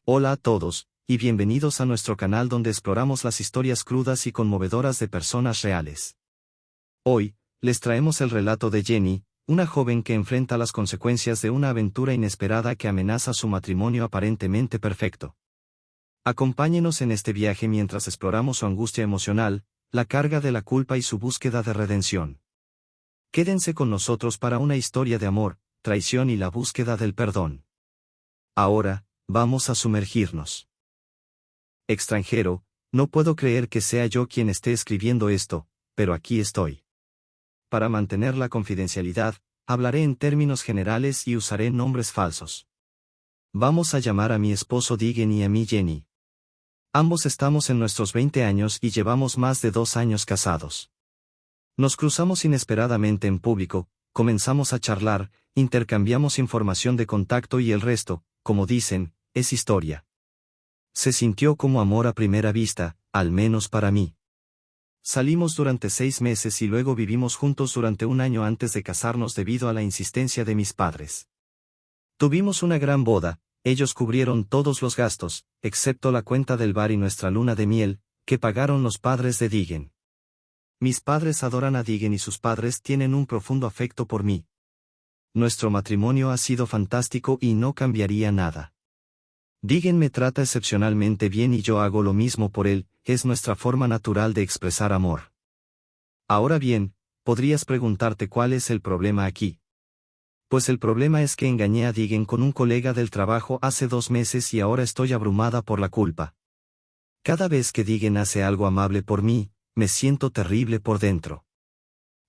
Hola a todos, y bienvenidos a nuestro canal donde exploramos las historias crudas y conmovedoras de personas reales. Hoy, les traemos el relato de Jenny, una joven que enfrenta las consecuencias de una aventura inesperada que amenaza su matrimonio aparentemente perfecto. Acompáñenos en este viaje mientras exploramos su angustia emocional, la carga de la culpa y su búsqueda de redención. Quédense con nosotros para una historia de amor, traición y la búsqueda del perdón. Ahora, vamos a sumergirnos. Extranjero, no puedo creer que sea yo quien esté escribiendo esto, pero aquí estoy. Para mantener la confidencialidad, hablaré en términos generales y usaré nombres falsos. Vamos a llamar a mi esposo Diggen y a mí Jenny. Ambos estamos en nuestros 20 años y llevamos más de 2 años casados. Nos cruzamos inesperadamente en público, comenzamos a charlar, intercambiamos información de contacto y el resto, como dicen, es historia. Se sintió como amor a primera vista, al menos para mí. Salimos durante 6 meses y luego vivimos juntos durante 1 año antes de casarnos debido a la insistencia de mis padres. Tuvimos una gran boda, ellos cubrieron todos los gastos, excepto la cuenta del bar y nuestra luna de miel, que pagaron los padres de Diggen. Mis padres adoran a Diggen y sus padres tienen un profundo afecto por mí. Nuestro matrimonio ha sido fantástico y no cambiaría nada. Diggen me trata excepcionalmente bien y yo hago lo mismo por él, es nuestra forma natural de expresar amor. Ahora bien, podrías preguntarte cuál es el problema aquí. Pues el problema es que engañé a Diggen con un colega del trabajo hace 2 meses y ahora estoy abrumada por la culpa. Cada vez que Diggen hace algo amable por mí, me siento terrible por dentro.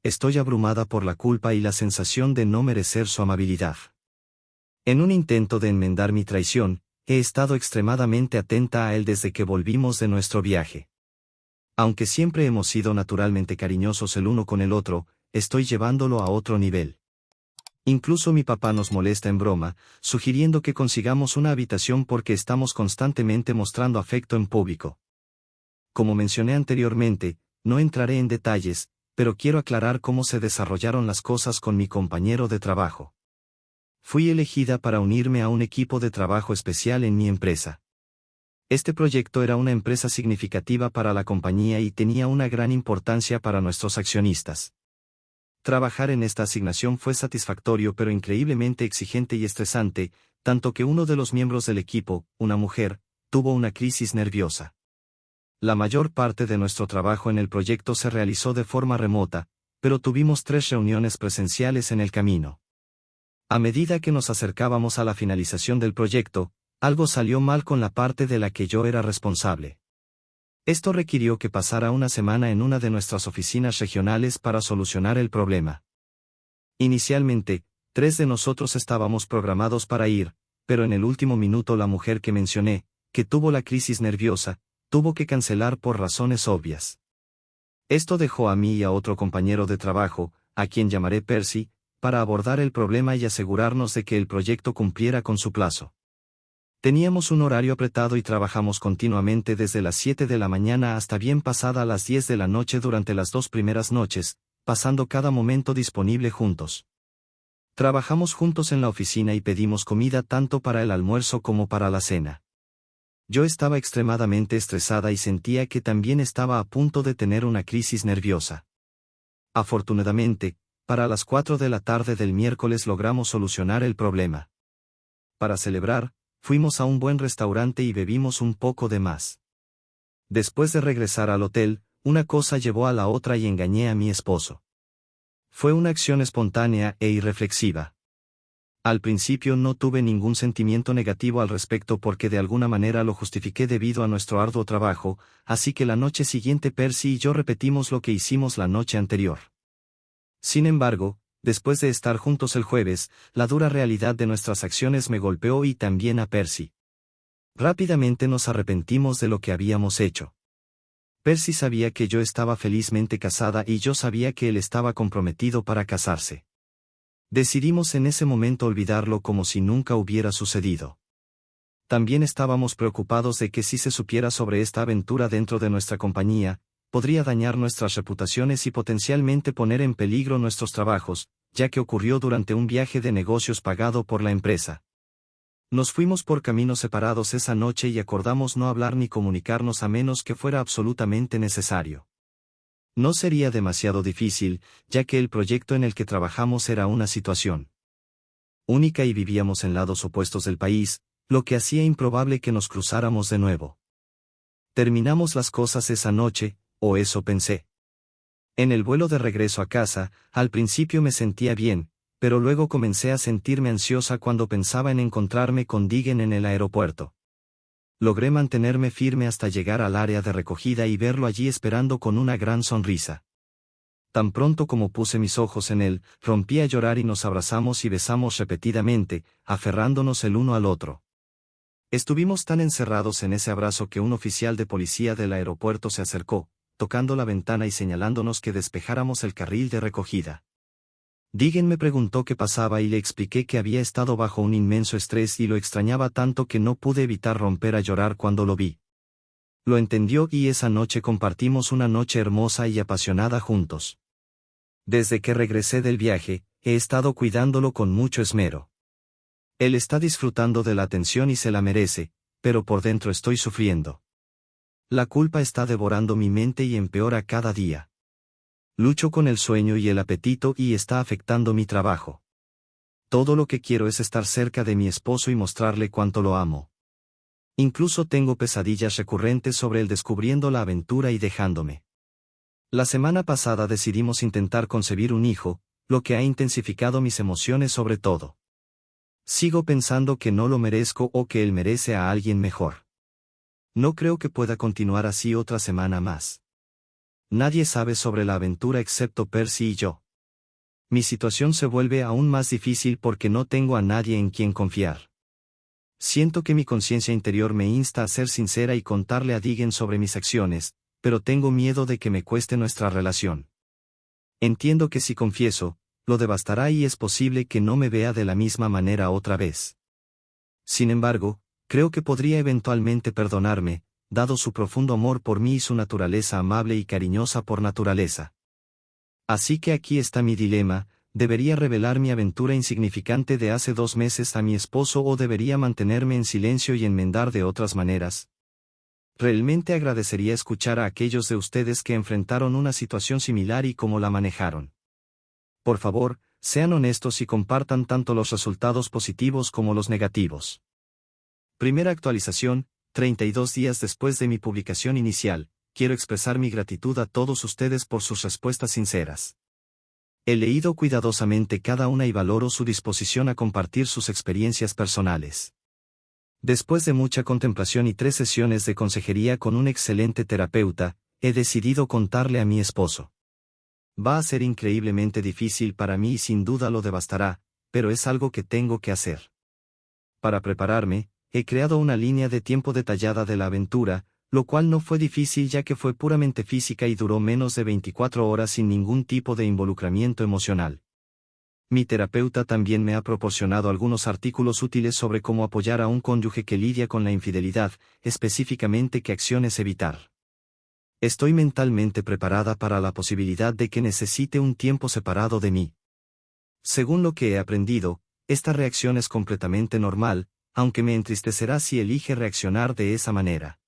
Estoy abrumada por la culpa y la sensación de no merecer su amabilidad. En un intento de enmendar mi traición, he estado extremadamente atenta a él desde que volvimos de nuestro viaje. Aunque siempre hemos sido naturalmente cariñosos el uno con el otro, estoy llevándolo a otro nivel. Incluso mi papá nos molesta en broma, sugiriendo que consigamos una habitación porque estamos constantemente mostrando afecto en público. Como mencioné anteriormente, no entraré en detalles, pero quiero aclarar cómo se desarrollaron las cosas con mi compañero de trabajo. Fui elegida para unirme a un equipo de trabajo especial en mi empresa. Este proyecto era una empresa significativa para la compañía y tenía una gran importancia para nuestros accionistas. Trabajar en esta asignación fue satisfactorio pero increíblemente exigente y estresante, tanto que uno de los miembros del equipo, una mujer, tuvo una crisis nerviosa. La mayor parte de nuestro trabajo en el proyecto se realizó de forma remota, pero tuvimos 3 reuniones presenciales en el camino. A medida que nos acercábamos a la finalización del proyecto, algo salió mal con la parte de la que yo era responsable. Esto requirió que pasara una semana en una de nuestras oficinas regionales para solucionar el problema. Inicialmente, 3 de nosotros estábamos programados para ir, pero en el último minuto la mujer que mencioné, que tuvo la crisis nerviosa, tuvo que cancelar por razones obvias. Esto dejó a mí y a otro compañero de trabajo, a quien llamaré Percy, para abordar el problema y asegurarnos de que el proyecto cumpliera con su plazo. Teníamos un horario apretado y trabajamos continuamente desde las 7 de la mañana hasta bien pasada las 10 de la noche durante las 2 primeras noches, pasando cada momento disponible juntos. Trabajamos juntos en la oficina y pedimos comida tanto para el almuerzo como para la cena. Yo estaba extremadamente estresada y sentía que también estaba a punto de tener una crisis nerviosa. Afortunadamente, para las 4 de la tarde del miércoles logramos solucionar el problema. Para celebrar, fuimos a un buen restaurante y bebimos un poco de más. Después de regresar al hotel, una cosa llevó a la otra y engañé a mi esposo. Fue una acción espontánea e irreflexiva. Al principio no tuve ningún sentimiento negativo al respecto porque de alguna manera lo justifiqué debido a nuestro arduo trabajo, así que la noche siguiente Percy y yo repetimos lo que hicimos la noche anterior. Sin embargo, después de estar juntos el jueves, la dura realidad de nuestras acciones me golpeó y también a Percy. Rápidamente nos arrepentimos de lo que habíamos hecho. Percy sabía que yo estaba felizmente casada y yo sabía que él estaba comprometido para casarse. Decidimos en ese momento olvidarlo como si nunca hubiera sucedido. También estábamos preocupados de que si se supiera sobre esta aventura dentro de nuestra compañía, podría dañar nuestras reputaciones y potencialmente poner en peligro nuestros trabajos, ya que ocurrió durante un viaje de negocios pagado por la empresa. Nos fuimos por caminos separados esa noche y acordamos no hablar ni comunicarnos a menos que fuera absolutamente necesario. No sería demasiado difícil, ya que el proyecto en el que trabajamos era una situación única y vivíamos en lados opuestos del país, lo que hacía improbable que nos cruzáramos de nuevo. Terminamos las cosas esa noche, o eso pensé. En el vuelo de regreso a casa, al principio me sentía bien, pero luego comencé a sentirme ansiosa cuando pensaba en encontrarme con Diggen en el aeropuerto. Logré mantenerme firme hasta llegar al área de recogida y verlo allí esperando con una gran sonrisa. Tan pronto como puse mis ojos en él, rompí a llorar y nos abrazamos y besamos repetidamente, aferrándonos el uno al otro. Estuvimos tan encerrados en ese abrazo que un oficial de policía del aeropuerto se acercó, tocando la ventana y señalándonos que despejáramos el carril de recogida. Diggen me preguntó qué pasaba y le expliqué que había estado bajo un inmenso estrés y lo extrañaba tanto que no pude evitar romper a llorar cuando lo vi. Lo entendió y esa noche compartimos una noche hermosa y apasionada juntos. Desde que regresé del viaje, he estado cuidándolo con mucho esmero. Él está disfrutando de la atención y se la merece, pero por dentro estoy sufriendo. La culpa está devorando mi mente y empeora cada día. Lucho con el sueño y el apetito y está afectando mi trabajo. Todo lo que quiero es estar cerca de mi esposo y mostrarle cuánto lo amo. Incluso tengo pesadillas recurrentes sobre él descubriendo la aventura y dejándome. La semana pasada decidimos intentar concebir un hijo, lo que ha intensificado mis emociones sobre todo. Sigo pensando que no lo merezco o que él merece a alguien mejor. No creo que pueda continuar así otra semana más. Nadie sabe sobre la aventura excepto Percy y yo. Mi situación se vuelve aún más difícil porque no tengo a nadie en quien confiar. Siento que mi conciencia interior me insta a ser sincera y contarle a Diggen sobre mis acciones, pero tengo miedo de que me cueste nuestra relación. Entiendo que si confieso, lo devastará y es posible que no me vea de la misma manera otra vez. Sin embargo, creo que podría eventualmente perdonarme, dado su profundo amor por mí y su naturaleza amable y cariñosa por naturaleza. Así que aquí está mi dilema: ¿debería revelar mi aventura insignificante de hace 2 meses a mi esposo o debería mantenerme en silencio y enmendar de otras maneras? Realmente agradecería escuchar a aquellos de ustedes que enfrentaron una situación similar y cómo la manejaron. Por favor, sean honestos y compartan tanto los resultados positivos como los negativos. Primera actualización, 32 días después de mi publicación inicial. Quiero expresar mi gratitud a todos ustedes por sus respuestas sinceras. He leído cuidadosamente cada una y valoro su disposición a compartir sus experiencias personales. Después de mucha contemplación y 3 sesiones de consejería con un excelente terapeuta, he decidido contarle a mi esposo. Va a ser increíblemente difícil para mí y sin duda lo devastará, pero es algo que tengo que hacer. Para prepararme, he creado una línea de tiempo detallada de la aventura, lo cual no fue difícil ya que fue puramente física y duró menos de 24 horas sin ningún tipo de involucramiento emocional. Mi terapeuta también me ha proporcionado algunos artículos útiles sobre cómo apoyar a un cónyuge que lidia con la infidelidad, específicamente qué acciones evitar. Estoy mentalmente preparada para la posibilidad de que necesite un tiempo separado de mí. Según lo que he aprendido, esta reacción es completamente normal, aunque me entristecerá si elige reaccionar de esa manera.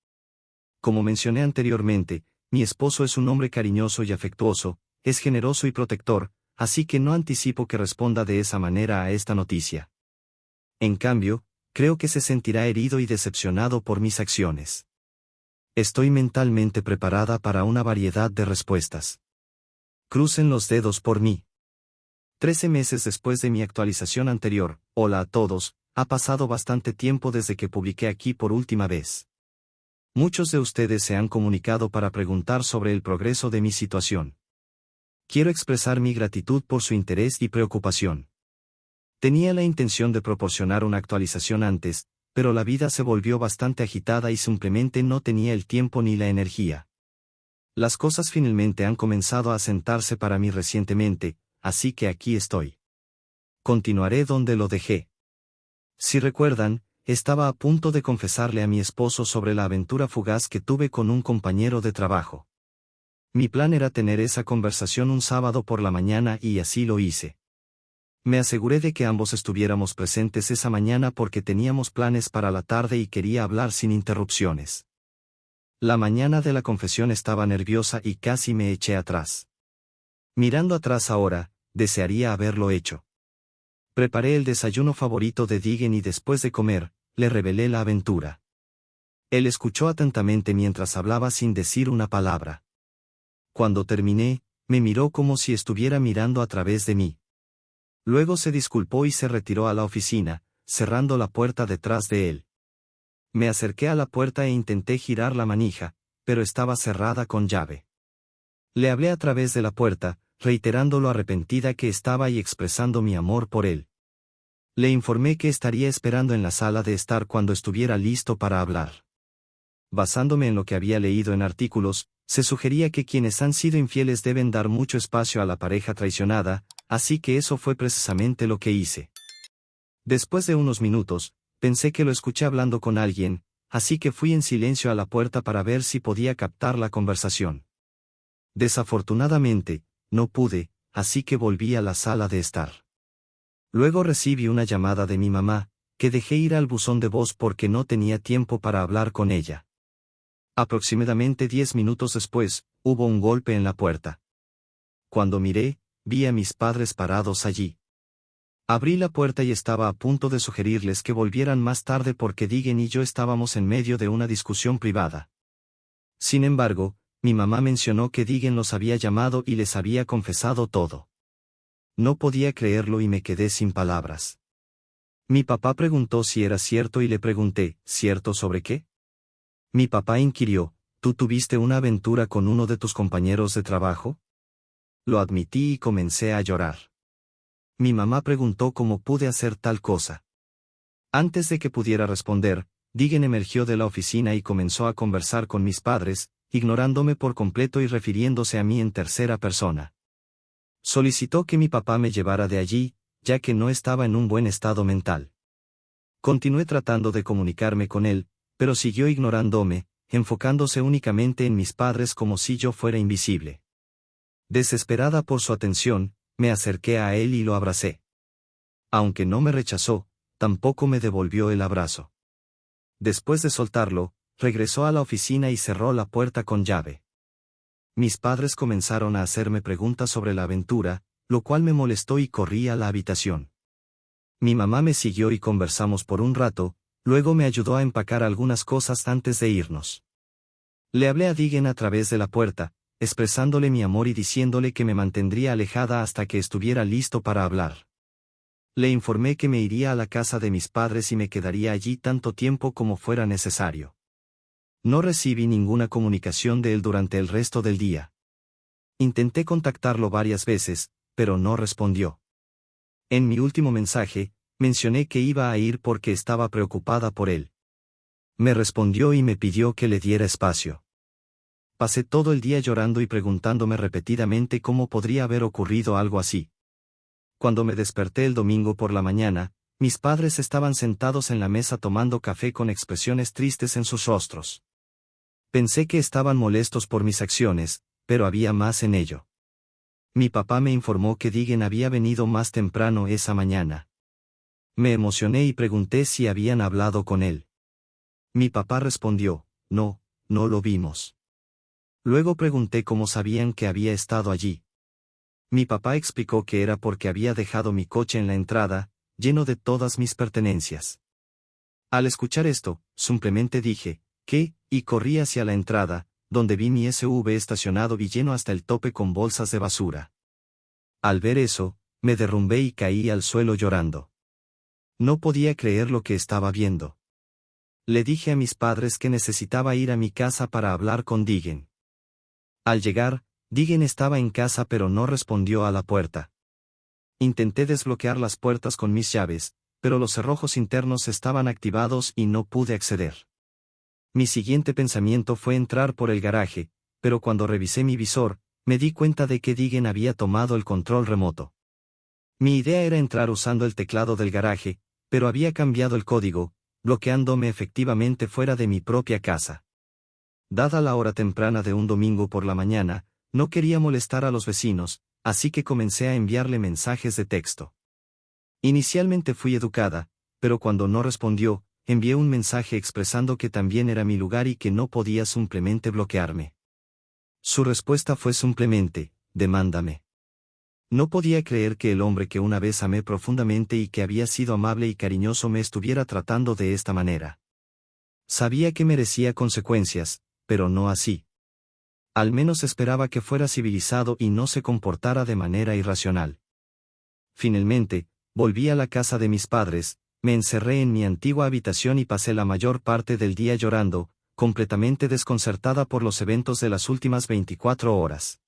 Como mencioné anteriormente, mi esposo es un hombre cariñoso y afectuoso, es generoso y protector, así que no anticipo que responda de esa manera a esta noticia. En cambio, creo que se sentirá herido y decepcionado por mis acciones. Estoy mentalmente preparada para una variedad de respuestas. Crucen los dedos por mí. 13 meses después de mi actualización anterior, hola a todos, ha pasado bastante tiempo desde que publiqué aquí por última vez. Muchos de ustedes se han comunicado para preguntar sobre el progreso de mi situación. Quiero expresar mi gratitud por su interés y preocupación. Tenía la intención de proporcionar una actualización antes, pero la vida se volvió bastante agitada y simplemente no tenía el tiempo ni la energía. Las cosas finalmente han comenzado a asentarse para mí recientemente, así que aquí estoy. Continuaré donde lo dejé. Si recuerdan, estaba a punto de confesarle a mi esposo sobre la aventura fugaz que tuve con un compañero de trabajo. Mi plan era tener esa conversación un sábado por la mañana y así lo hice. Me aseguré de que ambos estuviéramos presentes esa mañana porque teníamos planes para la tarde y quería hablar sin interrupciones. La mañana de la confesión estaba nerviosa y casi me eché atrás. Mirando atrás ahora, desearía haberlo hecho. Preparé el desayuno favorito de Deegan y después de comer, le revelé la aventura. Él escuchó atentamente mientras hablaba sin decir una palabra. Cuando terminé, me miró como si estuviera mirando a través de mí. Luego se disculpó y se retiró a la oficina, cerrando la puerta detrás de él. Me acerqué a la puerta e intenté girar la manija, pero estaba cerrada con llave. Le hablé a través de la puerta, reiterando lo arrepentida que estaba y expresando mi amor por él. Le informé que estaría esperando en la sala de estar cuando estuviera listo para hablar. Basándome en lo que había leído en artículos, se sugería que quienes han sido infieles deben dar mucho espacio a la pareja traicionada, así que eso fue precisamente lo que hice. Después de unos minutos, pensé que lo escuché hablando con alguien, así que fui en silencio a la puerta para ver si podía captar la conversación. Desafortunadamente, no pude, así que volví a la sala de estar. Luego recibí una llamada de mi mamá, que dejé ir al buzón de voz porque no tenía tiempo para hablar con ella. Aproximadamente 10 minutos después, hubo un golpe en la puerta. Cuando miré, vi a mis padres parados allí. Abrí la puerta y estaba a punto de sugerirles que volvieran más tarde porque Deegan y yo estábamos en medio de una discusión privada. Sin embargo, mi mamá mencionó que Deegan los había llamado y les había confesado todo. No podía creerlo y me quedé sin palabras. Mi papá preguntó si era cierto y le pregunté, ¿cierto sobre qué? Mi papá inquirió, ¿tú tuviste una aventura con uno de tus compañeros de trabajo? Lo admití y comencé a llorar. Mi mamá preguntó cómo pude hacer tal cosa. Antes de que pudiera responder, Deegan emergió de la oficina y comenzó a conversar con mis padres, ignorándome por completo y refiriéndose a mí en tercera persona. Solicitó que mi papá me llevara de allí, ya que no estaba en un buen estado mental. Continué tratando de comunicarme con él, pero siguió ignorándome, enfocándose únicamente en mis padres como si yo fuera invisible. Desesperada por su atención, me acerqué a él y lo abracé. Aunque no me rechazó, tampoco me devolvió el abrazo. Después de soltarlo, regresó a la oficina y cerró la puerta con llave. Mis padres comenzaron a hacerme preguntas sobre la aventura, lo cual me molestó y corrí a la habitación. Mi mamá me siguió y conversamos por un rato, luego me ayudó a empacar algunas cosas antes de irnos. Le hablé a Deegan a través de la puerta, expresándole mi amor y diciéndole que me mantendría alejada hasta que estuviera listo para hablar. Le informé que me iría a la casa de mis padres y me quedaría allí tanto tiempo como fuera necesario. No recibí ninguna comunicación de él durante el resto del día. Intenté contactarlo varias veces, pero no respondió. En mi último mensaje, mencioné que iba a ir porque estaba preocupada por él. Me respondió y me pidió que le diera espacio. Pasé todo el día llorando y preguntándome repetidamente cómo podría haber ocurrido algo así. Cuando me desperté el domingo por la mañana, mis padres estaban sentados en la mesa tomando café con expresiones tristes en sus rostros. Pensé que estaban molestos por mis acciones, pero había más en ello. Mi papá me informó que Deegan había venido más temprano esa mañana. Me emocioné y pregunté si habían hablado con él. Mi papá respondió, no, no lo vimos. Luego pregunté cómo sabían que había estado allí. Mi papá explicó que era porque había dejado mi coche en la entrada, lleno de todas mis pertenencias. Al escuchar esto, simplemente dije, ¿qué? Y corrí hacia la entrada, donde vi mi SUV estacionado y lleno hasta el tope con bolsas de basura. Al ver eso, me derrumbé y caí al suelo llorando. No podía creer lo que estaba viendo. Le dije a mis padres que necesitaba ir a mi casa para hablar con Deegan. Al llegar, Deegan estaba en casa pero no respondió a la puerta. Intenté desbloquear las puertas con mis llaves, pero los cerrojos internos estaban activados y no pude acceder. Mi siguiente pensamiento fue entrar por el garaje, pero cuando revisé mi visor, me di cuenta de que Deegan había tomado el control remoto. Mi idea era entrar usando el teclado del garaje, pero había cambiado el código, bloqueándome efectivamente fuera de mi propia casa. Dada la hora temprana de un domingo por la mañana, no quería molestar a los vecinos, así que comencé a enviarle mensajes de texto. Inicialmente fui educada, pero cuando no respondió, envié un mensaje expresando que también era mi lugar y que no podía simplemente bloquearme. Su respuesta fue simplemente, demándame. No podía creer que el hombre que una vez amé profundamente y que había sido amable y cariñoso me estuviera tratando de esta manera. Sabía que merecía consecuencias, pero no así. Al menos esperaba que fuera civilizado y no se comportara de manera irracional. Finalmente, volví a la casa de mis padres, me encerré en mi antigua habitación y pasé la mayor parte del día llorando, completamente desconcertada por los eventos de las últimas 24 horas.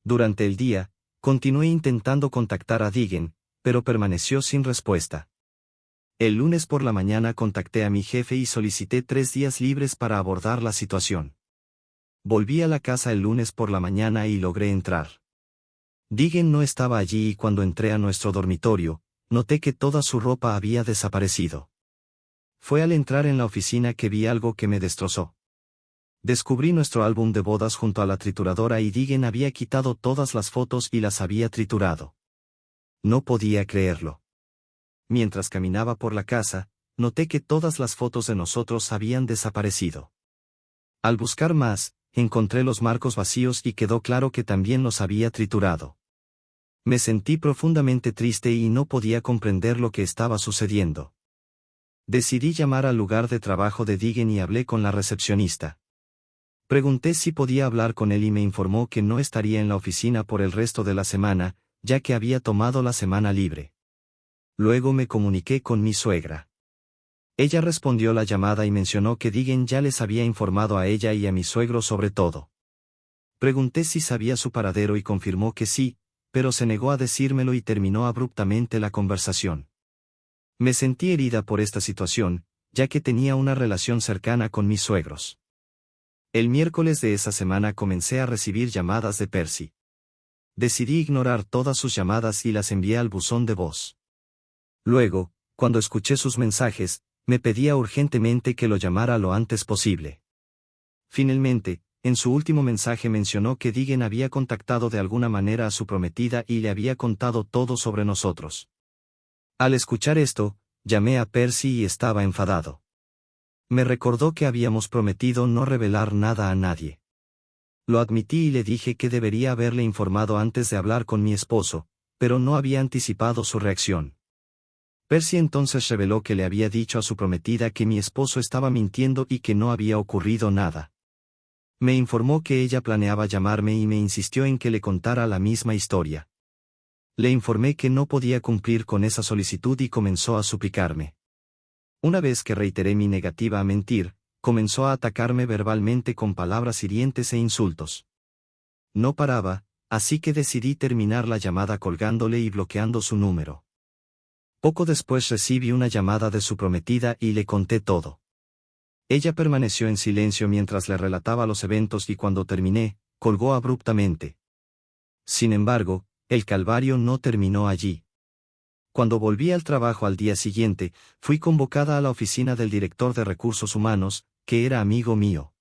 Durante el día, continué intentando contactar a Digen, pero permaneció sin respuesta. El lunes por la mañana contacté a mi jefe y solicité 3 días libres para abordar la situación. Volví a la casa el lunes por la mañana y logré entrar. Digen no estaba allí y cuando entré a nuestro dormitorio, noté que toda su ropa había desaparecido. Fue al entrar en la oficina que vi algo que me destrozó. Descubrí nuestro álbum de bodas junto a la trituradora y Digen había quitado todas las fotos y las había triturado. No podía creerlo. Mientras caminaba por la casa, noté que todas las fotos de nosotros habían desaparecido. Al buscar más, encontré los marcos vacíos y quedó claro que también los había triturado. Me sentí profundamente triste y no podía comprender lo que estaba sucediendo. Decidí llamar al lugar de trabajo de Digen y hablé con la recepcionista. Pregunté si podía hablar con él y me informó que no estaría en la oficina por el resto de la semana, ya que había tomado la semana libre. Luego me comuniqué con mi suegra. Ella respondió la llamada y mencionó que Digen ya les había informado a ella y a mi suegro sobre todo. Pregunté si sabía su paradero y confirmó que sí, pero se negó a decírmelo y terminó abruptamente la conversación. Me sentí herida por esta situación, ya que tenía una relación cercana con mis suegros. El miércoles de esa semana comencé a recibir llamadas de Percy. Decidí ignorar todas sus llamadas y las envié al buzón de voz. Luego, cuando escuché sus mensajes, me pedía urgentemente que lo llamara lo antes posible. Finalmente, en su último mensaje mencionó que Digen había contactado de alguna manera a su prometida y le había contado todo sobre nosotros. Al escuchar esto, llamé a Percy y estaba enfadado. Me recordó que habíamos prometido no revelar nada a nadie. Lo admití y le dije que debería haberle informado antes de hablar con mi esposo, pero no había anticipado su reacción. Percy entonces reveló que le había dicho a su prometida que mi esposo estaba mintiendo y que no había ocurrido nada. Me informó que ella planeaba llamarme y me insistió en que le contara la misma historia. Le informé que no podía cumplir con esa solicitud y comenzó a suplicarme. Una vez que reiteré mi negativa a mentir, comenzó a atacarme verbalmente con palabras hirientes e insultos. No paraba, así que decidí terminar la llamada colgándole y bloqueando su número. Poco después recibí una llamada de su prometida y le conté todo. Ella permaneció en silencio mientras le relataba los eventos y cuando terminé, colgó abruptamente. Sin embargo, el calvario no terminó allí. Cuando volví al trabajo al día siguiente, fui convocada a la oficina del director de recursos humanos, que era amigo mío.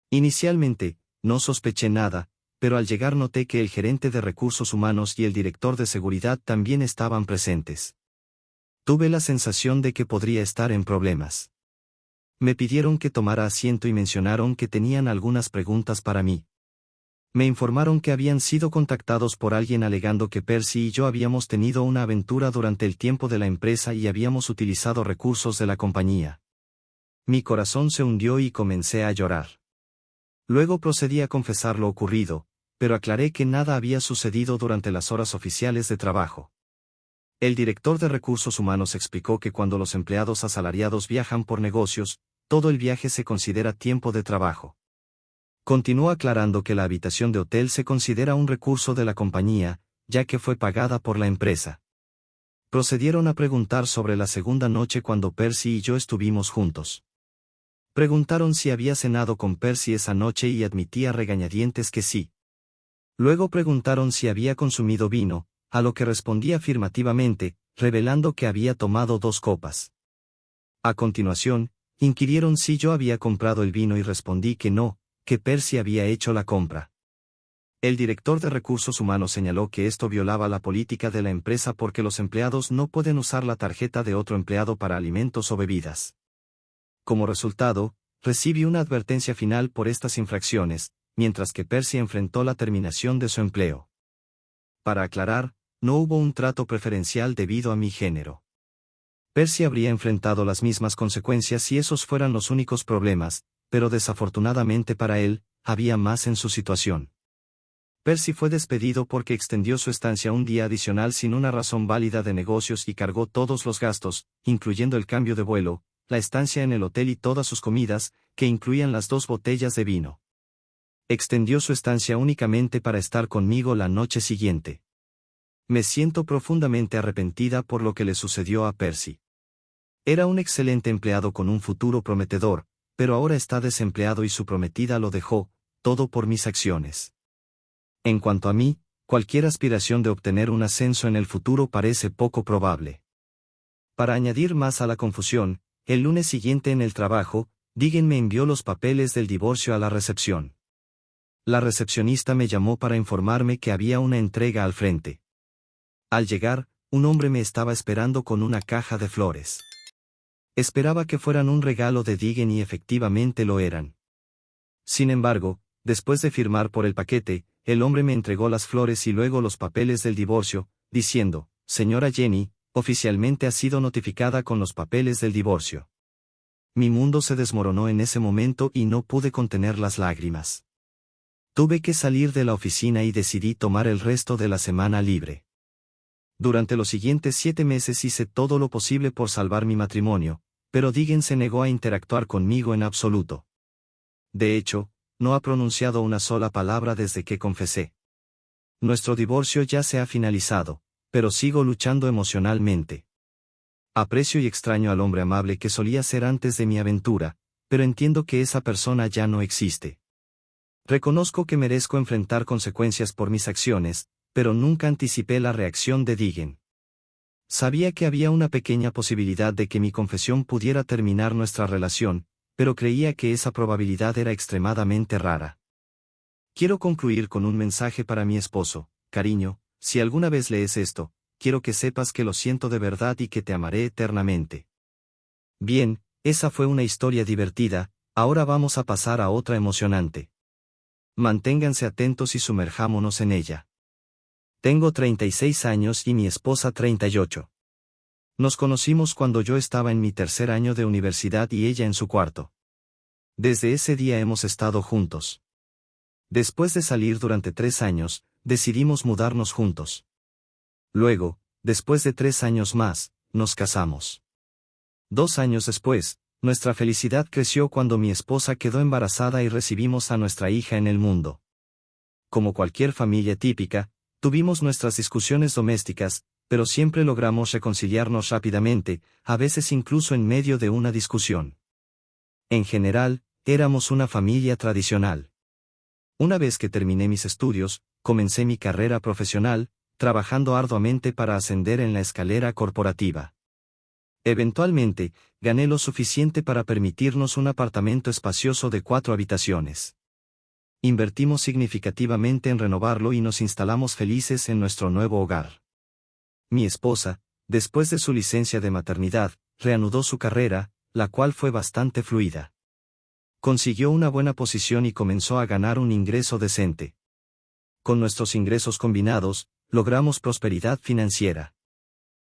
Inicialmente, no sospeché nada, pero al llegar noté que el gerente de recursos humanos y el director de seguridad también estaban presentes. Tuve la sensación de que podría estar en problemas. Me pidieron que tomara asiento y mencionaron que tenían algunas preguntas para mí. Me informaron que habían sido contactados por alguien alegando que Percy y yo habíamos tenido una aventura durante el tiempo de la empresa y habíamos utilizado recursos de la compañía. Mi corazón se hundió y comencé a llorar. Luego procedí a confesar lo ocurrido, pero aclaré que nada había sucedido durante las horas oficiales de trabajo. El director de recursos humanos explicó que cuando los empleados asalariados viajan por negocios, todo el viaje se considera tiempo de trabajo. Continuó aclarando que la habitación de hotel se considera un recurso de la compañía, ya que fue pagada por la empresa. Procedieron a preguntar sobre la segunda noche cuando Percy y yo estuvimos juntos. Preguntaron si había cenado con Percy esa noche y admití a regañadientes que sí. Luego preguntaron si había consumido vino, a lo que respondí afirmativamente, revelando que había tomado 2 copas. A continuación, inquirieron si yo había comprado el vino y respondí que no, que Percy había hecho la compra. El director de recursos humanos señaló que esto violaba la política de la empresa porque los empleados no pueden usar la tarjeta de otro empleado para alimentos o bebidas. Como resultado, recibí una advertencia final por estas infracciones, mientras que Percy enfrentó la terminación de su empleo. Para aclarar, no hubo un trato preferencial debido a mi género. Percy habría enfrentado las mismas consecuencias si esos fueran los únicos problemas, pero desafortunadamente para él, había más en su situación. Percy fue despedido porque extendió su estancia un día adicional sin una razón válida de negocios y cargó todos los gastos, incluyendo el cambio de vuelo, la estancia en el hotel y todas sus comidas, que incluían las 2 botellas de vino. Extendió su estancia únicamente para estar conmigo la noche siguiente. Me siento profundamente arrepentida por lo que le sucedió a Percy. Era un excelente empleado con un futuro prometedor, pero ahora está desempleado y su prometida lo dejó, todo por mis acciones. En cuanto a mí, cualquier aspiración de obtener un ascenso en el futuro parece poco probable. Para añadir más a la confusión, el lunes siguiente en el trabajo, Deegan me envió los papeles del divorcio a la recepción. La recepcionista me llamó para informarme que había una entrega al frente. Al llegar, un hombre me estaba esperando con una caja de flores. Esperaba que fueran un regalo de Deegan y efectivamente lo eran. Sin embargo, después de firmar por el paquete, el hombre me entregó las flores y luego los papeles del divorcio, diciendo, «Señora Jenny, oficialmente ha sido notificada con los papeles del divorcio». Mi mundo se desmoronó en ese momento y no pude contener las lágrimas. Tuve que salir de la oficina y decidí tomar el resto de la semana libre. Durante los siguientes 7 meses hice todo lo posible por salvar mi matrimonio, pero Deegan se negó a interactuar conmigo en absoluto. De hecho, no ha pronunciado una sola palabra desde que confesé. Nuestro divorcio ya se ha finalizado, pero sigo luchando emocionalmente. Aprecio y extraño al hombre amable que solía ser antes de mi aventura, pero entiendo que esa persona ya no existe. Reconozco que merezco enfrentar consecuencias por mis acciones, pero nunca anticipé la reacción de Deegan. Sabía que había una pequeña posibilidad de que mi confesión pudiera terminar nuestra relación, pero creía que esa probabilidad era extremadamente rara. Quiero concluir con un mensaje para mi esposo, cariño, si alguna vez lees esto, quiero que sepas que lo siento de verdad y que te amaré eternamente. Bien, esa fue una historia divertida, ahora vamos a pasar a otra emocionante. Manténganse atentos y sumerjámonos en ella. Tengo 36 años y mi esposa 38. Nos conocimos cuando yo estaba en mi 3er año de universidad y ella en su 4. Desde ese día hemos estado juntos. Después de salir durante 3 años, decidimos mudarnos juntos. Luego, después de 3 años más, nos casamos. 2 años después, nuestra felicidad creció cuando mi esposa quedó embarazada y recibimos a nuestra hija en el mundo. Como cualquier familia típica, tuvimos nuestras discusiones domésticas, pero siempre logramos reconciliarnos rápidamente, a veces incluso en medio de una discusión. En general, éramos una familia tradicional. Una vez que terminé mis estudios, comencé mi carrera profesional, trabajando arduamente para ascender en la escalera corporativa. Eventualmente, gané lo suficiente para permitirnos un apartamento espacioso de 4 habitaciones. Invertimos significativamente en renovarlo y nos instalamos felices en nuestro nuevo hogar. Mi esposa, después de su licencia de maternidad, reanudó su carrera, la cual fue bastante fluida. Consiguió una buena posición y comenzó a ganar un ingreso decente. Con nuestros ingresos combinados, logramos prosperidad financiera.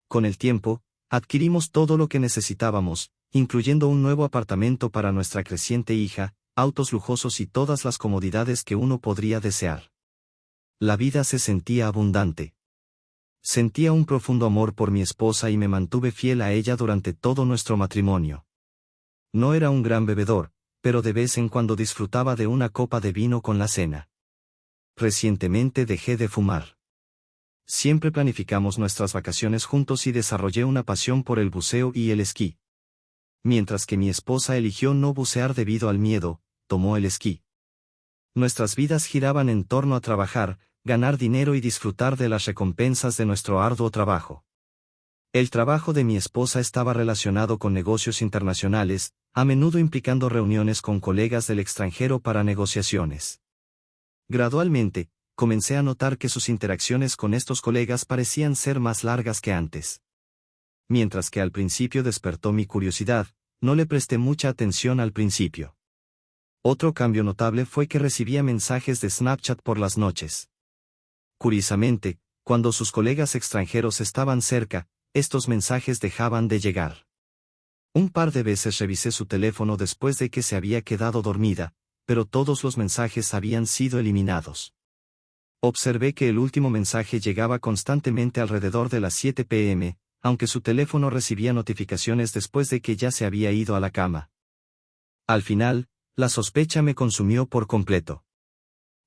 Con el tiempo, adquirimos todo lo que necesitábamos, incluyendo un nuevo apartamento para nuestra creciente hija, autos lujosos y todas las comodidades que uno podría desear. La vida se sentía abundante. Sentía un profundo amor por mi esposa y me mantuve fiel a ella durante todo nuestro matrimonio. No era un gran bebedor, pero de vez en cuando disfrutaba de una copa de vino con la cena. Recientemente dejé de fumar. Siempre planificamos nuestras vacaciones juntos y desarrollé una pasión por el buceo y el esquí. Mientras que mi esposa eligió no bucear debido al miedo, tomó el esquí. Nuestras vidas giraban en torno a trabajar, ganar dinero y disfrutar de las recompensas de nuestro arduo trabajo. El trabajo de mi esposa estaba relacionado con negocios internacionales, a menudo implicando reuniones con colegas del extranjero para negociaciones. Gradualmente, comencé a notar que sus interacciones con estos colegas parecían ser más largas que antes. Mientras que al principio despertó mi curiosidad, no le presté mucha atención al principio. Otro cambio notable fue que recibía mensajes de Snapchat por las noches. Curiosamente, cuando sus colegas extranjeros estaban cerca, estos mensajes dejaban de llegar. Un par de veces revisé su teléfono después de que se había quedado dormida, pero todos los mensajes habían sido eliminados. Observé que el último mensaje llegaba constantemente alrededor de las 7 p.m., aunque su teléfono recibía notificaciones después de que ya se había ido a la cama. Al final, la sospecha me consumió por completo.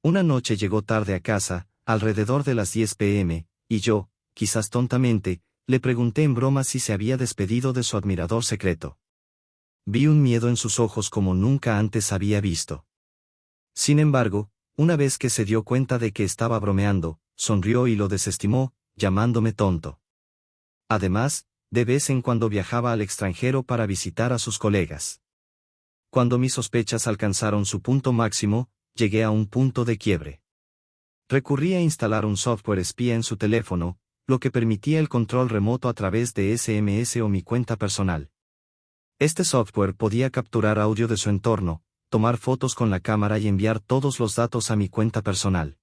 Una noche llegó tarde a casa, alrededor de las 10 p.m., y yo, quizás tontamente, le pregunté en broma si se había despedido de su admirador secreto. Vi un miedo en sus ojos como nunca antes había visto. Sin embargo, una vez que se dio cuenta de que estaba bromeando, sonrió y lo desestimó, llamándome tonto. Además, de vez en cuando viajaba al extranjero para visitar a sus colegas. Cuando mis sospechas alcanzaron su punto máximo, llegué a un punto de quiebre. Recurrí a instalar un software espía en su teléfono, lo que permitía el control remoto a través de SMS o mi cuenta personal. Este software podía capturar audio de su entorno, tomar fotos con la cámara y enviar todos los datos a mi cuenta personal.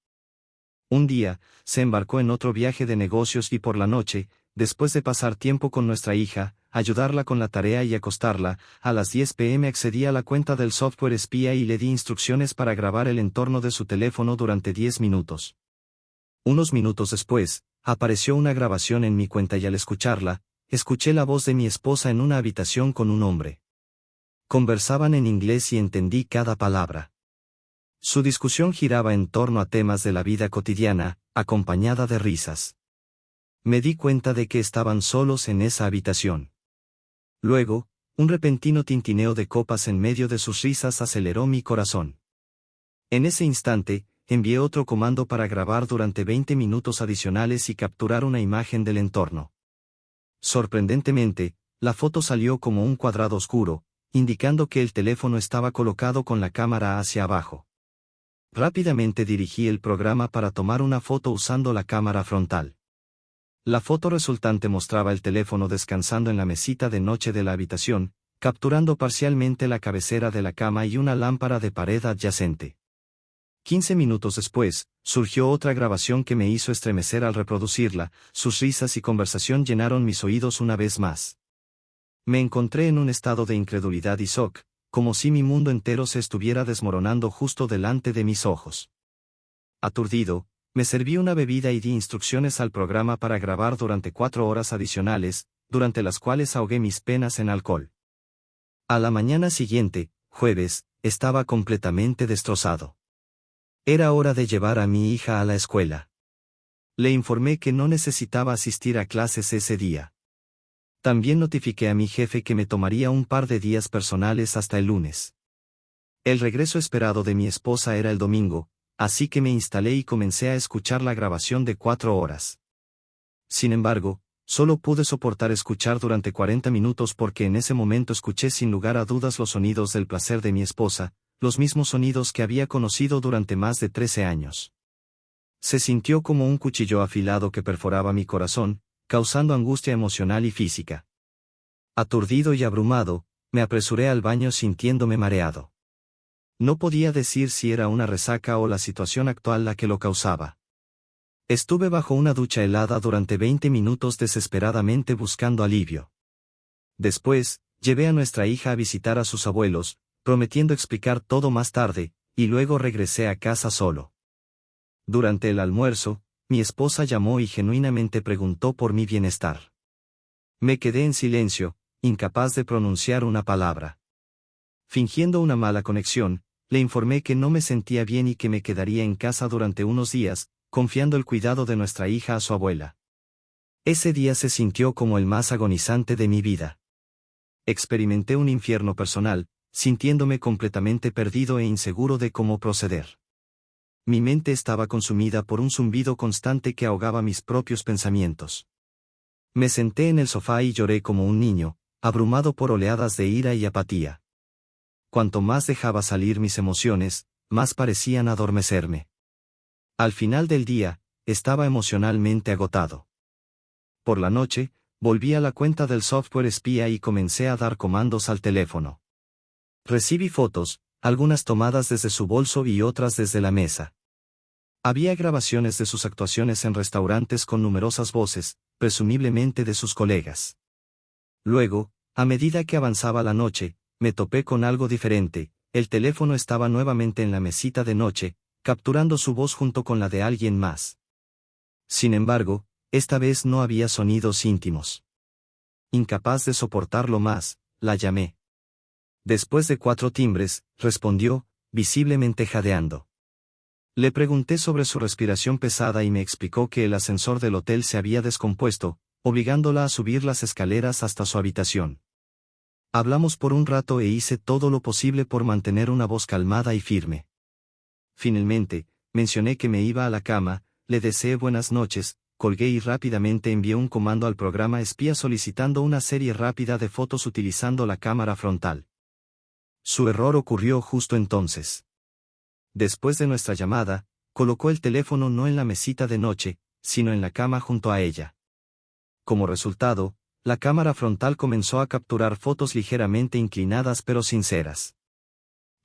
Un día, se embarcó en otro viaje de negocios y por la noche, después de pasar tiempo con nuestra hija, ayudarla con la tarea y acostarla, a las 10 p.m. accedí a la cuenta del software espía y le di instrucciones para grabar el entorno de su teléfono durante 10 minutos. Unos minutos después, apareció una grabación en mi cuenta y al escucharla, escuché la voz de mi esposa en una habitación con un hombre. Conversaban en inglés y entendí cada palabra. Su discusión giraba en torno a temas de la vida cotidiana, acompañada de risas. Me di cuenta de que estaban solos en esa habitación. Luego, un repentino tintineo de copas en medio de sus risas aceleró mi corazón. En ese instante, envié otro comando para grabar durante 20 minutos adicionales y capturar una imagen del entorno. Sorprendentemente, la foto salió como un cuadrado oscuro, indicando que el teléfono estaba colocado con la cámara hacia abajo. Rápidamente dirigí el programa para tomar una foto usando la cámara frontal. La foto resultante mostraba el teléfono descansando en la mesita de noche de la habitación, capturando parcialmente la cabecera de la cama y una lámpara de pared adyacente. 15 minutos después, surgió otra grabación que me hizo estremecer al reproducirla, sus risas y conversación llenaron mis oídos una vez más. Me encontré en un estado de incredulidad y shock, como si mi mundo entero se estuviera desmoronando justo delante de mis ojos. Aturdido, me serví una bebida y di instrucciones al programa para grabar durante 4 horas adicionales, durante las cuales ahogué mis penas en alcohol. A la mañana siguiente, jueves, estaba completamente destrozado. Era hora de llevar a mi hija a la escuela. Le informé que no necesitaba asistir a clases ese día. También notifiqué a mi jefe que me tomaría un par de días personales hasta el lunes. El regreso esperado de mi esposa era el domingo, así que me instalé y comencé a escuchar la grabación de 4 horas. Sin embargo, solo pude soportar escuchar durante 40 minutos porque en ese momento escuché sin lugar a dudas los sonidos del placer de mi esposa, los mismos sonidos que había conocido durante más de 13 años. Se sintió como un cuchillo afilado que perforaba mi corazón, causando angustia emocional y física. Aturdido y abrumado, me apresuré al baño sintiéndome mareado. No podía decir si era una resaca o la situación actual la que lo causaba. Estuve bajo una ducha helada durante 20 minutos desesperadamente buscando alivio. Después, llevé a nuestra hija a visitar a sus abuelos, prometiendo explicar todo más tarde, y luego regresé a casa solo. Durante el almuerzo, mi esposa llamó y genuinamente preguntó por mi bienestar. Me quedé en silencio, incapaz de pronunciar una palabra. Fingiendo una mala conexión, le informé que no me sentía bien y que me quedaría en casa durante unos días, confiando el cuidado de nuestra hija a su abuela. Ese día se sintió como el más agonizante de mi vida. Experimenté un infierno personal, sintiéndome completamente perdido e inseguro de cómo proceder. Mi mente estaba consumida por un zumbido constante que ahogaba mis propios pensamientos. Me senté en el sofá y lloré como un niño, abrumado por oleadas de ira y apatía. Cuanto más dejaba salir mis emociones, más parecían adormecerme. Al final del día, estaba emocionalmente agotado. Por la noche, volví a la cuenta del software espía y comencé a dar comandos al teléfono. Recibí fotos, algunas tomadas desde su bolso y otras desde la mesa. Había grabaciones de sus actuaciones en restaurantes con numerosas voces, presumiblemente de sus colegas. Luego, a medida que avanzaba la noche, me topé con algo diferente. El teléfono estaba nuevamente en la mesita de noche, capturando su voz junto con la de alguien más. Sin embargo, esta vez no había sonidos íntimos. Incapaz de soportarlo más, la llamé. Después de 4 timbres, respondió, visiblemente jadeando. Le pregunté sobre su respiración pesada y me explicó que el ascensor del hotel se había descompuesto, obligándola a subir las escaleras hasta su habitación. Hablamos por un rato e hice todo lo posible por mantener una voz calmada y firme. Finalmente, mencioné que me iba a la cama, le deseé buenas noches, colgué y rápidamente envié un comando al programa espía solicitando una serie rápida de fotos utilizando la cámara frontal. Su error ocurrió justo entonces. Después de nuestra llamada, colocó el teléfono no en la mesita de noche, sino en la cama junto a ella. Como resultado, la cámara frontal comenzó a capturar fotos ligeramente inclinadas pero sinceras.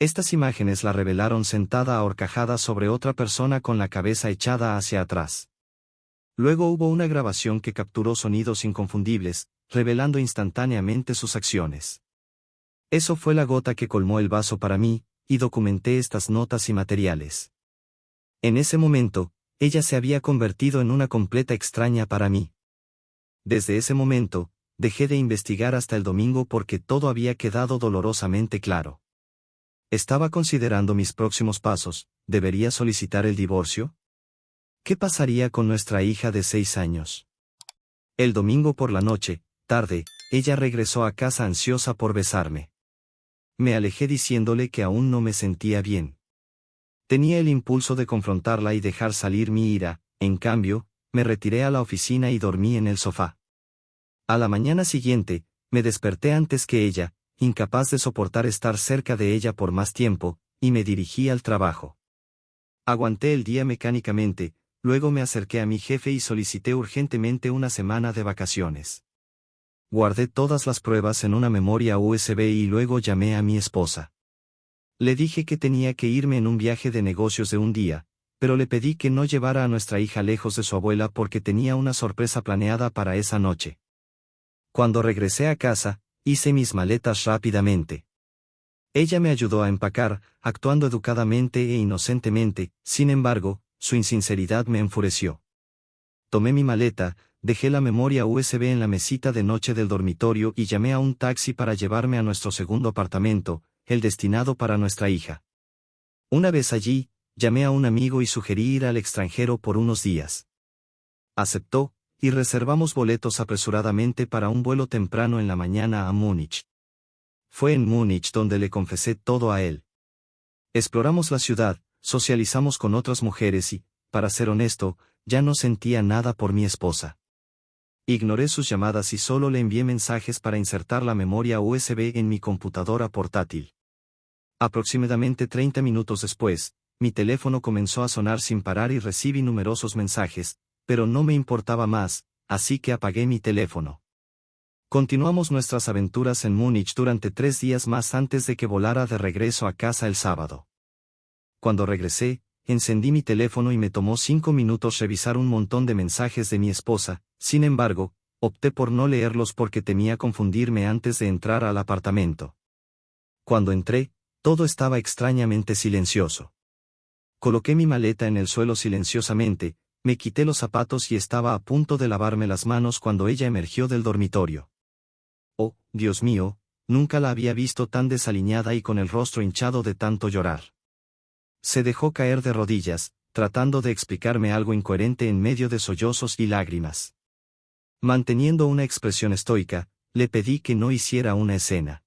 Estas imágenes la revelaron sentada ahorcajada sobre otra persona con la cabeza echada hacia atrás. Luego hubo una grabación que capturó sonidos inconfundibles, revelando instantáneamente sus acciones. Eso fue la gota que colmó el vaso para mí, y documenté estas notas y materiales. En ese momento, ella se había convertido en una completa extraña para mí. Desde ese momento, dejé de investigar hasta el domingo porque todo había quedado dolorosamente claro. Estaba considerando mis próximos pasos. ¿Debería solicitar el divorcio? ¿Qué pasaría con nuestra hija de 6 años? El domingo por la noche, tarde, ella regresó a casa ansiosa por besarme. Me alejé diciéndole que aún no me sentía bien. Tenía el impulso de confrontarla y dejar salir mi ira, en cambio, me retiré a la oficina y dormí en el sofá. A la mañana siguiente, me desperté antes que ella, incapaz de soportar estar cerca de ella por más tiempo, y me dirigí al trabajo. Aguanté el día mecánicamente, luego me acerqué a mi jefe y solicité urgentemente una semana de vacaciones. Guardé todas las pruebas en una memoria USB y luego llamé a mi esposa. Le dije que tenía que irme en un viaje de negocios de un día, pero le pedí que no llevara a nuestra hija lejos de su abuela porque tenía una sorpresa planeada para esa noche. Cuando regresé a casa, hice mis maletas rápidamente. Ella me ayudó a empacar, actuando educadamente e inocentemente. Sin embargo, su insinceridad me enfureció. Tomé mi maleta, dejé la memoria USB en la mesita de noche del dormitorio y llamé a un taxi para llevarme a nuestro segundo apartamento, el destinado para nuestra hija. Una vez allí, llamé a un amigo y sugerí ir al extranjero por unos días. Aceptó, y reservamos boletos apresuradamente para un vuelo temprano en la mañana a Múnich. Fue en Múnich donde le confesé todo a él. Exploramos la ciudad, socializamos con otras mujeres y, para ser honesto, ya no sentía nada por mi esposa. Ignoré sus llamadas y solo le envié mensajes para insertar la memoria USB en mi computadora portátil. Aproximadamente 30 minutos después, mi teléfono comenzó a sonar sin parar y recibí numerosos mensajes, pero no me importaba más, así que apagué mi teléfono. Continuamos nuestras aventuras en Múnich durante 3 días más antes de que volara de regreso a casa el sábado. Cuando regresé, encendí mi teléfono y me tomó 5 minutos revisar un montón de mensajes de mi esposa. Sin embargo, opté por no leerlos porque temía confundirme antes de entrar al apartamento. Cuando entré, todo estaba extrañamente silencioso. Coloqué mi maleta en el suelo silenciosamente, me quité los zapatos y estaba a punto de lavarme las manos cuando ella emergió del dormitorio. Oh, Dios mío, nunca la había visto tan desaliñada y con el rostro hinchado de tanto llorar. Se dejó caer de rodillas, tratando de explicarme algo incoherente en medio de sollozos y lágrimas. Manteniendo una expresión estoica, le pedí que no hiciera una escena.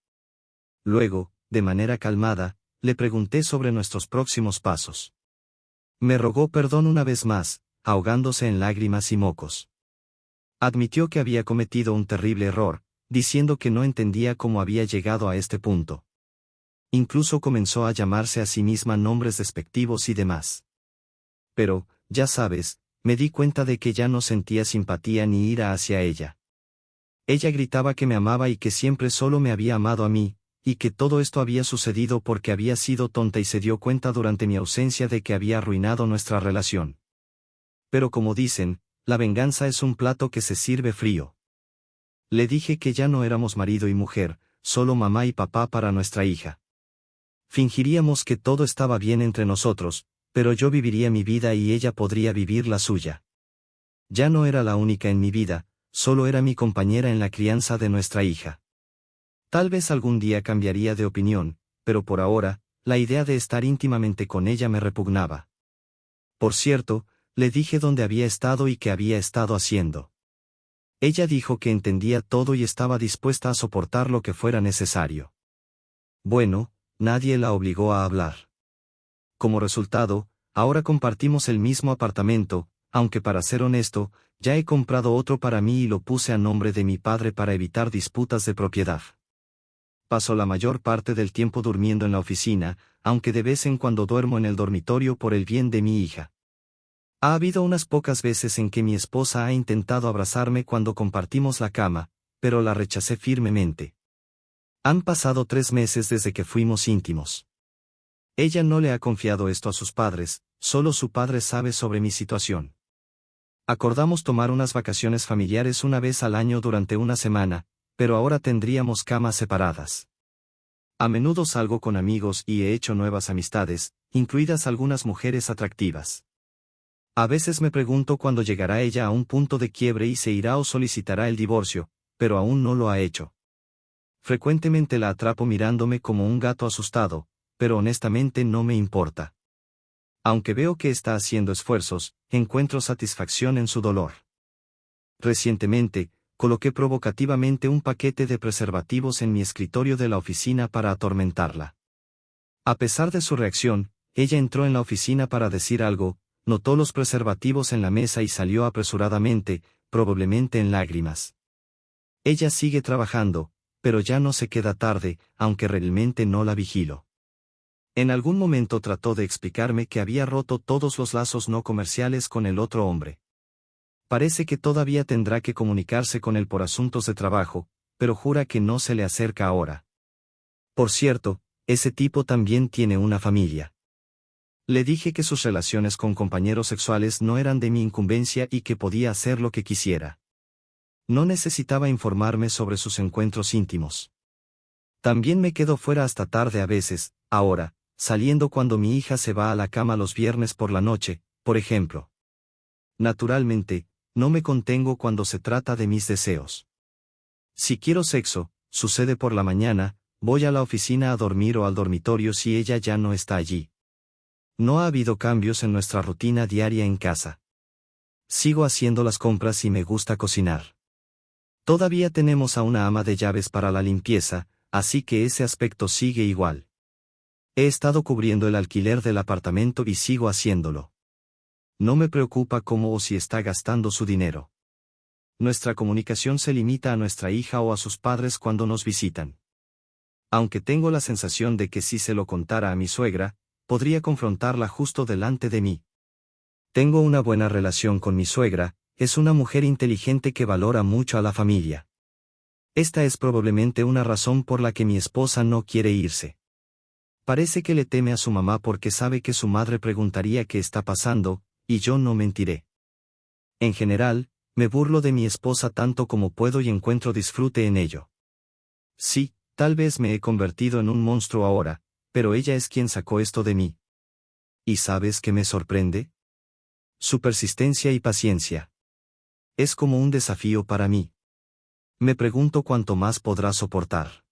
Luego, de manera calmada, le pregunté sobre nuestros próximos pasos. Me rogó perdón una vez más, ahogándose en lágrimas y mocos. Admitió que había cometido un terrible error, diciendo que no entendía cómo había llegado a este punto. Incluso comenzó a llamarse a sí misma nombres despectivos y demás. Pero, ya sabes, me di cuenta de que ya no sentía simpatía ni ira hacia ella. Ella gritaba que me amaba y que siempre solo me había amado a mí, y que todo esto había sucedido porque había sido tonta y se dio cuenta durante mi ausencia de que había arruinado nuestra relación. Pero como dicen, la venganza es un plato que se sirve frío. Le dije que ya no éramos marido y mujer, solo mamá y papá para nuestra hija. Fingiríamos que todo estaba bien entre nosotros, pero yo viviría mi vida y ella podría vivir la suya. Ya no era la única en mi vida, solo era mi compañera en la crianza de nuestra hija. Tal vez algún día cambiaría de opinión, pero por ahora, la idea de estar íntimamente con ella me repugnaba. Por cierto, le dije dónde había estado y qué había estado haciendo. Ella dijo que entendía todo y estaba dispuesta a soportar lo que fuera necesario. Bueno, nadie la obligó a hablar. Como resultado, ahora compartimos el mismo apartamento, aunque para ser honesto, ya he comprado otro para mí y lo puse a nombre de mi padre para evitar disputas de propiedad. Paso la mayor parte del tiempo durmiendo en la oficina, aunque de vez en cuando duermo en el dormitorio por el bien de mi hija. Ha habido unas pocas veces en que mi esposa ha intentado abrazarme cuando compartimos la cama, pero la rechacé firmemente. Han pasado 3 meses desde que fuimos íntimos. Ella no le ha confiado esto a sus padres, solo su padre sabe sobre mi situación. Acordamos tomar unas vacaciones familiares una vez al año durante una semana, pero ahora tendríamos camas separadas. A menudo salgo con amigos y he hecho nuevas amistades, incluidas algunas mujeres atractivas. A veces me pregunto cuándo llegará ella a un punto de quiebre y se irá o solicitará el divorcio, pero aún no lo ha hecho. Frecuentemente la atrapo mirándome como un gato asustado, pero honestamente no me importa. Aunque veo que está haciendo esfuerzos, encuentro satisfacción en su dolor. Recientemente, coloqué provocativamente un paquete de preservativos en mi escritorio de la oficina para atormentarla. A pesar de su reacción, ella entró en la oficina para decir algo, notó los preservativos en la mesa y salió apresuradamente, probablemente en lágrimas. Ella sigue trabajando, pero ya no se queda tarde, aunque realmente no la vigilo. En algún momento trató de explicarme que había roto todos los lazos no comerciales con el otro hombre. Parece que todavía tendrá que comunicarse con él por asuntos de trabajo, pero jura que no se le acerca ahora. Por cierto, ese tipo también tiene una familia. Le dije que sus relaciones con compañeros sexuales no eran de mi incumbencia y que podía hacer lo que quisiera. No necesitaba informarme sobre sus encuentros íntimos. También me quedo fuera hasta tarde a veces, ahora, saliendo cuando mi hija se va a la cama los viernes por la noche, por ejemplo. Naturalmente, no me contengo cuando se trata de mis deseos. Si quiero sexo, sucede por la mañana, voy a la oficina a dormir o al dormitorio si ella ya no está allí. No ha habido cambios en nuestra rutina diaria en casa. Sigo haciendo las compras y me gusta cocinar. Todavía tenemos a una ama de llaves para la limpieza, así que ese aspecto sigue igual. He estado cubriendo el alquiler del apartamento y sigo haciéndolo. No me preocupa cómo o si está gastando su dinero. Nuestra comunicación se limita a nuestra hija o a sus padres cuando nos visitan. Aunque tengo la sensación de que si se lo contara a mi suegra, podría confrontarla justo delante de mí. Tengo una buena relación con mi suegra, es una mujer inteligente que valora mucho a la familia. Esta es probablemente una razón por la que mi esposa no quiere irse. Parece que le teme a su mamá porque sabe que su madre preguntaría qué está pasando, y yo no mentiré. En general, me burlo de mi esposa tanto como puedo y encuentro disfrute en ello. Sí, tal vez me he convertido en un monstruo ahora, pero ella es quien sacó esto de mí. ¿Y sabes qué me sorprende? Su persistencia y paciencia. Es como un desafío para mí. Me pregunto cuánto más podrá soportar.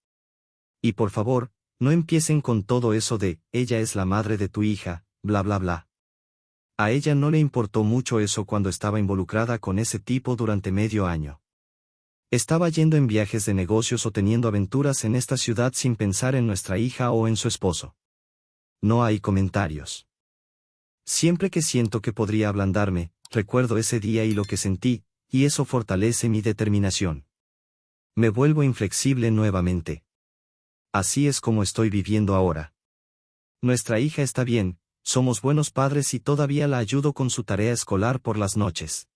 Y por favor, no empiecen con todo eso de, ella es la madre de tu hija, bla bla bla. A ella no le importó mucho eso cuando estaba involucrada con ese tipo durante medio año. Estaba yendo en viajes de negocios o teniendo aventuras en esta ciudad sin pensar en nuestra hija o en su esposo. No hay comentarios. Siempre que siento que podría ablandarme, recuerdo ese día y lo que sentí, y eso fortalece mi determinación. Me vuelvo inflexible nuevamente. Así es como estoy viviendo ahora. Nuestra hija está bien, Somos buenos padres y todavía la ayudo con su tarea escolar por las noches.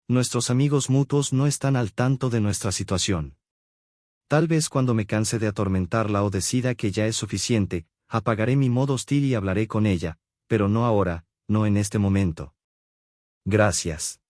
Nuestros amigos mutuos no están al tanto de nuestra situación. Tal vez cuando me canse de atormentarla o decida que ya es suficiente, apagaré mi modo hostil y hablaré con ella, pero no ahora, no en este momento. Gracias.